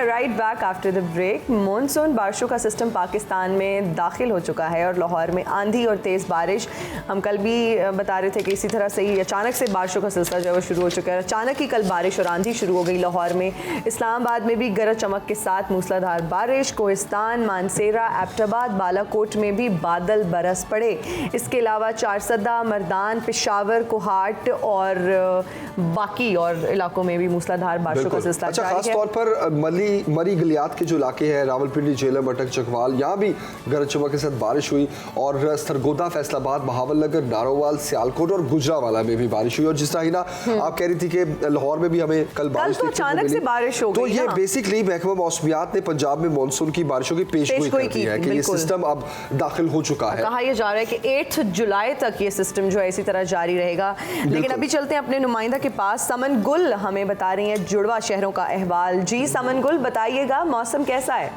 Right back after the break. Monsoon बारिशों का सिस्टम पाकिस्तान में दाखिल हो चुका है और लाहौर में आंधी और तेज़ बारिश, हम कल भी बता रहे थे कि इसी तरह से ही अचानक से बारिशों का सिलसिला जो है वो शुरू हो चुका है। अचानक ही कल बारिश और आंधी शुरू हो गई लाहौर में। इस्लामाबाद में भी गरज चमक के साथ मूसलाधार बारिश। कोहिस्तान, मानसेरा, एबटाबाद, बालाकोट में भी बादल बरस पड़े। इसके अलावा चारसदा, मर्दान, पेशावर, कोहाट और बाकी और इलाकों में भी मूसलाधार बारिशों का सिलसिला जारी है। खास तौर पर मरी गलियात के जो इलाके हैं, रावलपिंडी, जेलम, अटक, चकवाल, यहाँ भी गरज चमक के साथ बारिश हुई, और सरगोदा, फैसलाबाद, बहावलनगर, नारोवाल, सियालकोट और गुजरावाला में भी बारिश हुई। और जिस तरह ही ना आप कह रही थी कि लाहौर में भी हमें कल बारिश तो अचानक से बारिश हो गई, तो ये बेसिकली महकमा मौसमियात ने पंजाब में मानसून की बारिशों की पेशगोई कर दी है कि ये सिस्टम अब दाखिल हो चुका है। कहा यह जा रहा है कि 8 जुलाई तक ये सिस्टम जो है इसी तरह जारी रहेगा। लेकिन अभी चलते हैं अपने नुमाइंदा के पास। समन गुल हमें बता रही हैं जुड़वा शहरों का अहवाल। जी समन गुल, बताइएगा मौसम कैसा है?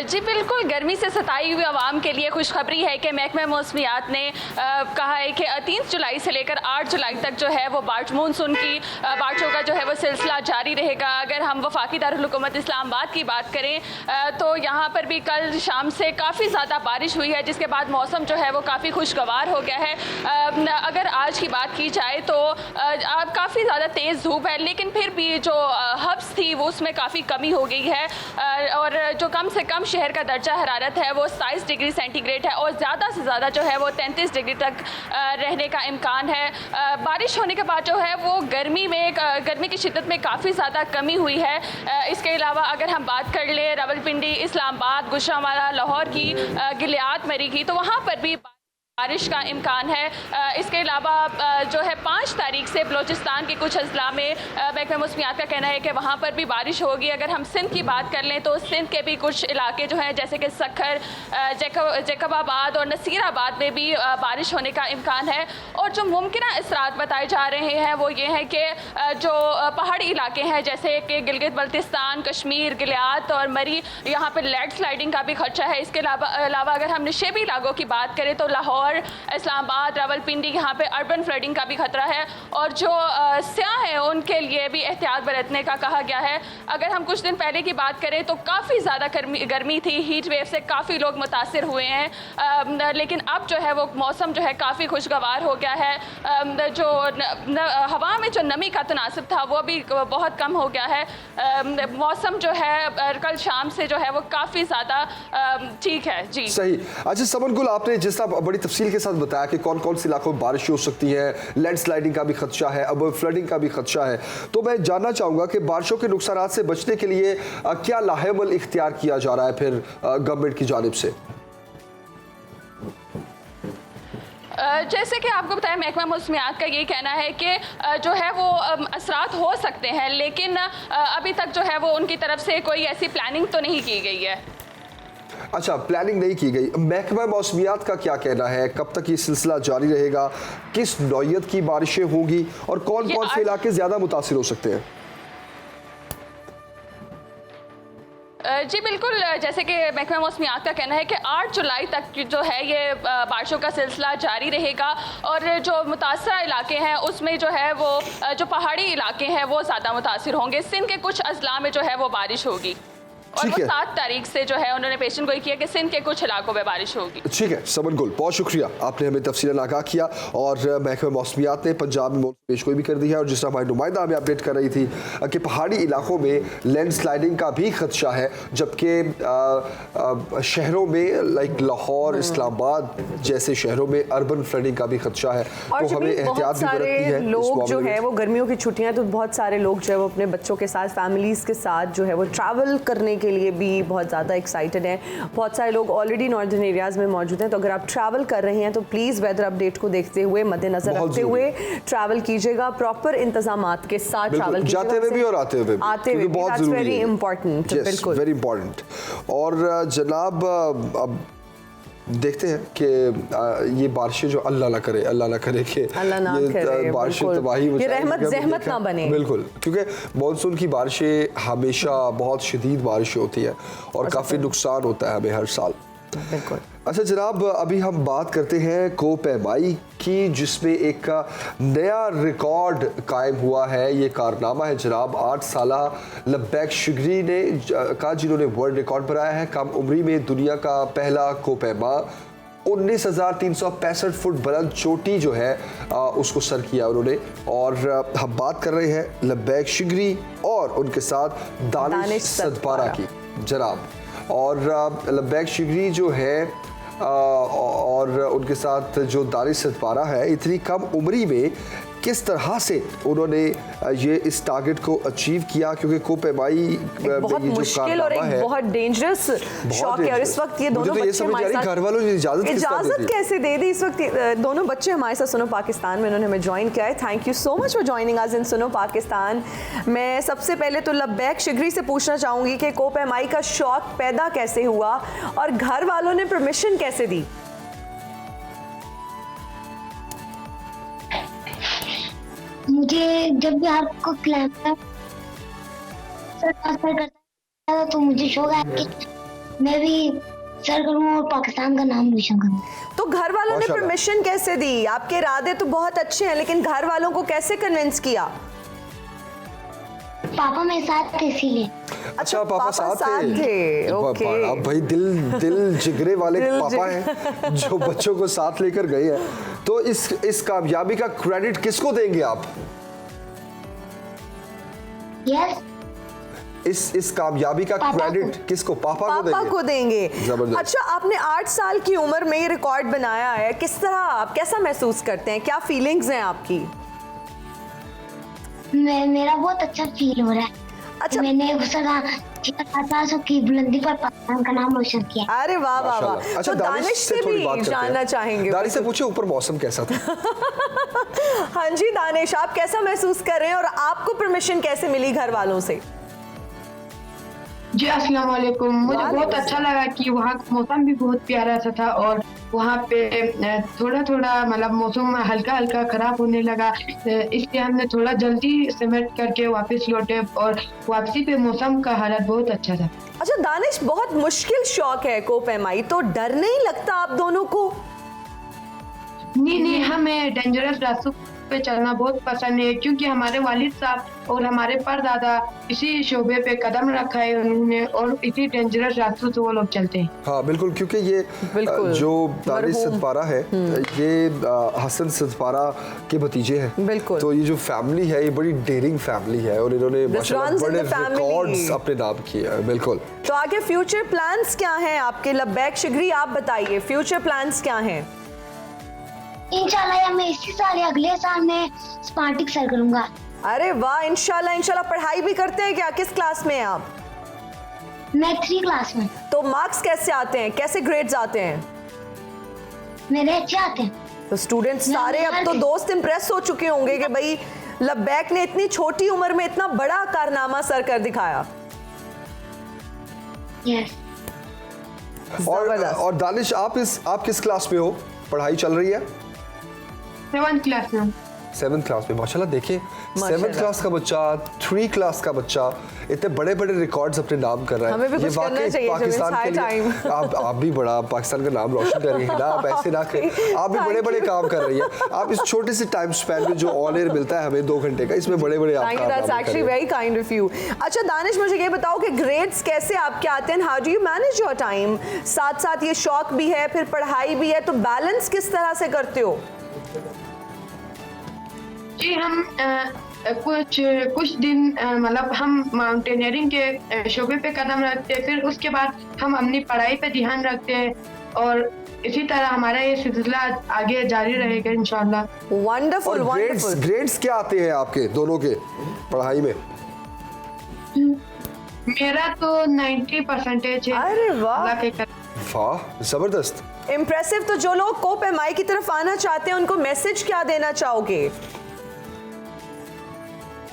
जी बिल्कुल, गर्मी से सताई हुई आवाम के लिए खुशखबरी है कि महकमा मौसमियात ने कहा है कि 3 जुलाई से लेकर 8 जुलाई तक जो है वो मानसून की बारिशों का जो है वो सिलसिला जारी रहेगा। अगर हम वफाकी दारुल हुकूमत इस्लामाबाद की बात करें तो यहाँ पर भी कल शाम से काफ़ी ज़्यादा बारिश हुई है, जिसके बाद मौसम जो है वो काफ़ी खुशगवार हो गया है। अगर आज की बात की जाए तो काफ़ी ज़्यादा तेज़ धूप है, लेकिन फिर भी जो हब्स थी वो उसमें काफ़ी कमी हो गई है, और जो कम से कम शहर का दर्जा हरारत है वो 27 डिग्री सेंटीग्रेड है, और ज़्यादा से ज़्यादा जो है वो 33 डिग्री तक रहने का इम्कान है। बारिश होने के बाद जो है वो गर्मी की शिद्दत में काफ़ी ज़्यादा कमी हुई है। इसके अलावा अगर हम बात कर ले रावलपिंडी, इस्लामाबाद, गुजरावाला, लाहौर की, गिलियात, मरी की, तो वहाँ पर भी बारिश का इम्कान है। इसके अलावा जो है 5 तारीख से बलूचिस्तान के कुछ अजला में महकमा मौसमियात का कहना है कि वहाँ पर भी बारिश होगी। अगर हम सिंध की बात कर लें तो सिंध के भी कुछ इलाके जो हैं जैसे कि सखर, जैकबाबाद और नसीराबाद में भी बारिश होने का इम्कान है। और जो मुमकिन असरात बताए जा रहे हैं वो ये हैं कि जो पहाड़ी इलाके हैं जैसे कि गिलगित बल्तिस्तान, कश्मीर, गिलियाद और मरी, यहाँ पर लैंड स्लाइडिंग का भी खदशा है। इसके अलावा अगर हम निशेबी इलाकों की बात करें तो लाहौर, इस्लामाबाद, रावलपिंडी, यहाँ पे अर्बन फ्लडिंग का भी खतरा है। और जो स्याह हैं उनके लिए भी एहतियात बरतने का कहा गया है। अगर हम कुछ दिन पहले की बात करें तो काफ़ी ज़्यादा गर्मी थी, हीट वेव से काफ़ी लोग मुतासिर हुए हैं, लेकिन अब जो है वो मौसम जो है काफ़ी खुशगवार हो गया है। जो हवा में जो नमी का तनासिब था वो भी बहुत कम हो गया है। मौसम जो है कल शाम से जो है वो काफ़ी ज़्यादा ठीक है। जी सही। अच्छा समन गुल, आपने जिस तरह बड़ी तफसील के साथ बताया कि कौन कौन से इलाकों में बारिश हो सकती है, लैंडस्लाइडिंग का भी खदशा है, अब फ्लडिंग का भी खदशा है, तो मैं जानना चाहूँगा कि बारिशों के नुकसान से बचने के लिए क्या लाहेमल इख्तियार किया जा रहा है फिर गवर्नमेंट की जानिब से? जैसे कि आपको बताया महकमा मौसमियात का ये कहना है कि जो है वो असरात हो सकते हैं, लेकिन अभी तक जो है वो उनकी तरफ से कोई ऐसी प्लानिंग तो नहीं की गई है। अच्छा, प्लानिंग नहीं की गई। महकमा मौसमियात का क्या कहना है, कब तक ये सिलसिला जारी रहेगा, किस नौयत की बारिशें होंगी और कौन कौन से इलाके ज्यादा मुतासिर हो सकते हैं? जी बिल्कुल, जैसे कि महकमा मौसमियात का कहना है कि 8 जुलाई तक जो है ये बारिशों का सिलसिला जारी रहेगा और जो मुतासरा इलाके हैं उसमें जो है वो जो पहाड़ी इलाके हैं वो ज़्यादा मुतासिर होंगे। सिंध के कुछ अजला में जो है वो बारिश होगी और वो 7 तारीख से जो है उन्होंने पेशन गोई किया कि सिंध के कुछ इलाकों में बारिश होगी। ठीक है समन गुल, बहुत शुक्रिया, आपने हमें तफसीलन आगाह किया। और महकमा मौसमियात ने पंजाब में पेश गोई भी कर दी है और जिस तरह हमारी नुमाइंदा हमें अपडेट कर रही थी कि पहाड़ी इलाकों में लैंडस्लाइडिंग का भी खदशा है, जबकि शहरों में लाइक लाहौर, इस्लामाबाद जैसे शहरों में अर्बन फ्लडिंग का भी खदशा है। और तो हमें एहतियात भी बरतनी है। लोग जो है वो गर्मियों की छुट्टियां, तो बहुत सारे लोग जो है वो अपने बच्चों के साथ, फैमिलीज के साथ जो है वो ट्रैवल करने के लिए भी बहुत ज़्यादा एक्साइटेड हैं। बहुत सारे लोग ऑलरेडी नॉर्दर्न एरियाज़ में मौजूद हैं, तो अगर आप ट्रैवल कर रहे हैं तो प्लीज़ वेदर अपडेट को देखते हुए, मद्देनजर रखते हुए ट्रैवल कीजिएगा, प्रॉपर इंतजामात के साथ ट्रैवल कीजिएगा, जाते हुए भी और आते हुए भी बहुत ज़रूरी है, वेरी इंपॉर्टेंट, बिल्कुल वेरी इंपॉर्टेंट। और जनाब अब देखते हैं कि ये बारिशें जो अल्लाह ना करे कि ये बारिशें तबाही, ये रहमत ज़हमत ना बने। बिल्कुल, क्योंकि मानसून की बारिशें हमेशा बहुत शदीद बारिशें होती है और काफ़ी नुकसान होता है हमें हर साल। बिल्कुल। अच्छा जनाब, अभी हम बात करते हैं कोपेमाई की, जिसमें एक नया रिकॉर्ड कायम हुआ है। ये कारनामा है जनाब 8 साला लब्बैक शिगरी ने का, जिन्होंने वर्ल्ड रिकॉर्ड बनाया है। कम उम्री में दुनिया का पहला कोपेमा 19,365 फुट बुलंद चोटी जो है उसको सर किया उन्होंने। और हम बात कर रहे हैं लब्बैक शिगरी और उनके साथ दानिश सदपारा की जनाब। और लब्बैक शिगरी जो है और उनके साथ जो दानिश सदपारा है, इतनी कम उम्री में किस तरह से उन्होंने ये इस टारगेट को अचीव किया, क्योंकि कोपेमाई बहुत मुश्किल और एक बहुत डेंजरस शॉक है। और इस वक्त ये दोनों बच्चे हमारे साथ, घर वालों ने इजाजत कैसे दे दी? इस वक्त दोनों बच्चे हमारे साथ सुनो पाकिस्तान में उन्होंने हमें ज्वाइन किया है। Thank you so much for joining us in सुनो पाकिस्तान। मैं सबसे पहले तो लब्बैक शिगरी से पूछना चाहूंगी कि कोपेमाई का शौक पैदा कैसे हुआ और घर वालों ने परमिशन कैसे दी? मुझे जब भी आपको क्लाइंब करता है तो मुझे शौक है कि मैं भी सर करूं और पाकिस्तान का नाम रोशन करूं। तो घर वालों ने परमिशन कैसे दी? आपके इरादे तो बहुत अच्छे हैं, लेकिन घर वालों को कैसे कन्विंस किया? पापा मेरे साथ थे इसीलिए। अच्छा, पापा साथ थे। ओके। अब भाई दिल जिगरे वाले पापा हैं जो बच्चों को साथ लेकर गए हैं। तो इस कामयाबी का क्रेडिट किसको देंगे आप? इस कामयाबी का क्रेडिट किसको? पापा को देंगे। जबरदस्त। अच्छा, आपने 8 साल की उम्र में ये रिकॉर्ड बनाया है, किस तरह, आप कैसा महसूस करते हैं? क्या फीलिंग्स हैं आपकी? मेरा बहुत अच्छा फील हो रहा है। अच्छा, मैंने की बुलंदी पर पाकिस्तान का नाम रोशन किया। अरे वाह वाह वाह। माशाल्लाह। तो दानिश से थोड़ी बात भी करते हैं। जानना चाहेंगे। दानिश से पूछे ऊपर मौसम कैसा था? हाँ जी दानिश, आप कैसा महसूस कर रहे हैं और आपको परमिशन कैसे मिली घर वालों से? जी अस्सलाम वालेकुम। मुझे बहुत अच्छा लगा कि वहाँ का मौसम भी बहुत प्यारा सा था और वहाँ पे थोड़ा थोड़ा मतलब मौसम हल्का हल्का खराब होने लगा, इसलिए हमने थोड़ा जल्दी सिमट करके वापस लौटे और वापसी पे मौसम का हालत बहुत अच्छा था। अच्छा दानिश, बहुत मुश्किल शौक है कोपेमाई, तो डर नहीं लगता आप दोनों को? नहीं, हमें डेंजरस रास्तों पे चलना बहुत पसंद है क्योंकि हमारे वालिद साहब और हमारे परदादा इसी शोबे पे कदम रखा है उन्होंने और इसी डेंजरस रास्तों से वो लोग चलते हैं। हाँ बिल्कुल, क्योंकि ये जो दानिश सदपारा है ये हसन सदपारा के भतीजे हैं। बिल्कुल। तो ये जो फैमिली है ये बड़ी डेयरिंग फैमिली है और इन्होंने माशाल्लाह बड़े रिकॉर्ड्स अपने नाम किए हैं। बिल्कुल। तो आगे फ्यूचर प्लान्स क्या हैं आपके? लब्बैक शिगरी, आप बताइए फ्यूचर प्लान्स क्या हैं? इंशाल्लाह मैं इसी साल या अगले साल में स्पार्टिक सर करूंगा। अरे वाह, इंशाल्लाह। पढ़ाई भी करते हैं क्या? किस क्लास में हैं आप? मैं 3 क्लास में। तो मार्क्स कैसे आते हैं, कैसे ग्रेड्स आते हैं? मेरे अच्छे आते हैं। तो स्टूडेंट्स सारे अब तो दोस्त इम्प्रेस हो चुके होंगे कि भाई लब्बैक ने इतनी छोटी उम्र में इतना बड़ा कारनामा सर कर दिखाया। यस। और दानिश आप किस क्लास में हो? पढ़ाई चल रही है? 7th क्लास में। 7th क्लास में। माशाल्लाह देखिए 7th क्लास का बच्चा, 3 क्लास का बच्चा इतने बड़े बड़े रिकॉर्ड्स अपने नाम कर रहा है। हमें भी कुछ करना चाहिए पाकिस्तान के लिए आप भी बड़ा पाकिस्तान का नाम रोशन कर रही है ना। आप ऐसे ना करें, आप भी बड़े बड़े काम कर रही है। आप इस छोटे से टाइम स्पैन में जो ऑन एयर मिलता है हमें 2 घंटे का, इसमें बड़े बड़े आप काम कर रहे हैं। अच्छा दानिश, मुझे ये बताओ कि ग्रेड्स कैसे आपके आते हैं? How do you manage your time? साथ साथ ये शौक भी है, फिर पढ़ाई भी है, तो बैलेंस किस तरह से करते हो? जी हम कुछ दिन मतलब हम माउंटेनियरिंग के शोबे पे कदम रखते हैं, फिर उसके बाद हम अपनी पढ़ाई पे ध्यान रखते हैं और इसी तरह हमारा ये सिलसिला आगे जारी रहेगा इंशाल्लाह। Wonderful wonderful. ग्रेड्स क्या आते हैं आपके दोनों के पढ़ाई में? मेरा तो 90% है। अरे वाह वाह, जबरदस्त, इम्प्रेसिव। तो जो लोग कोपेमाई की तरफ आना चाहते हैं उनको मैसेज क्या देना चाहोगे?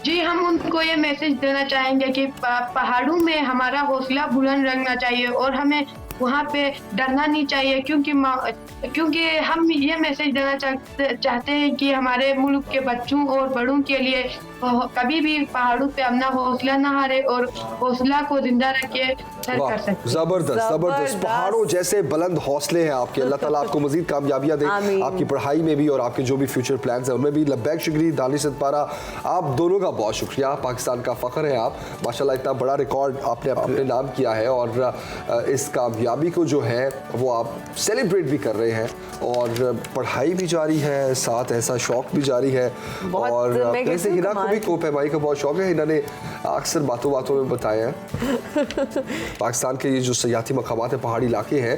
जी हम उनको ये मैसेज देना चाहेंगे कि पहाड़ों में हमारा हौसला बुलंद रखना चाहिए और हमें वहाँ पे डरना नहीं चाहिए क्योंकि हम ये मैसेज देना चाहते हैं कि हमारे मुल्क के बच्चों और बड़ों के लिए कभी भी पहाड़ों पे अपना हौसला ना हारे और हौसला को जिंदा रखे कर सकते। जबरदस्त। पहाड़ों जैसे बुलंद हौसले हैं आपके। अल्लाह ताला आपको मजीद कामयाबियां दे आपकी पढ़ाई में भी और आपके जो भी फ्यूचर प्लान्स हैं उनमें भी। लब्बैक शिगरी, दानिश सदपारा, आप दोनों का बहुत शुक्रिया। पाकिस्तान का फख्र है आप, माशाल्लाह इतना बड़ा रिकॉर्ड आपने अपने नाम किया है और इस कामयाबी को जो है वो आप सेलिब्रेट भी कर रहे हैं और पढ़ाई भी जारी है, साथ ऐसा शौक भी जारी है। और वैसे हिना को भी कोपेमाई का बहुत शौक है। इन्होंने अक्सर बातों बातों में बताया है पाकिस्तान के ये जो सयाहती मकामात है, पहाड़ी इलाके हैं।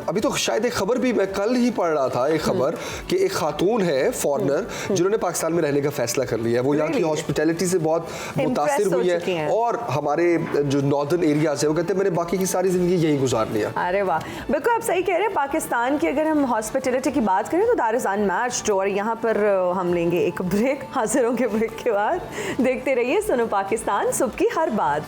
अभी तो शायद एक खबर भी मैं कल ही पढ़ रहा था, एक खबर कि एक खातून है फॉरेनर जिन्होंने पाकिस्तान में रहने का फैसला कर लिया है। वो यहाँ की हॉस्पिटैलिटी से बहुत मुतासिर हुई है और हमारे जो नॉर्दर्न एरियाज है वो कहते हैं मैंने बाकी की सारी जिंदगी यही गुजारनी है। अरे वाह, बिल्कुल आप सही कह रहे हैं। पाकिस्तान की अगर हम हॉस्पिटैलिटी की बात करें तो दैट इज अनमैच्ड। और यहाँ पर हम लेंगे एक ब्रेक, हाजिर होंगे ब्रेक के बाद। देखते रहिए सुनो पाकिस्तान, सुबह की हर बात।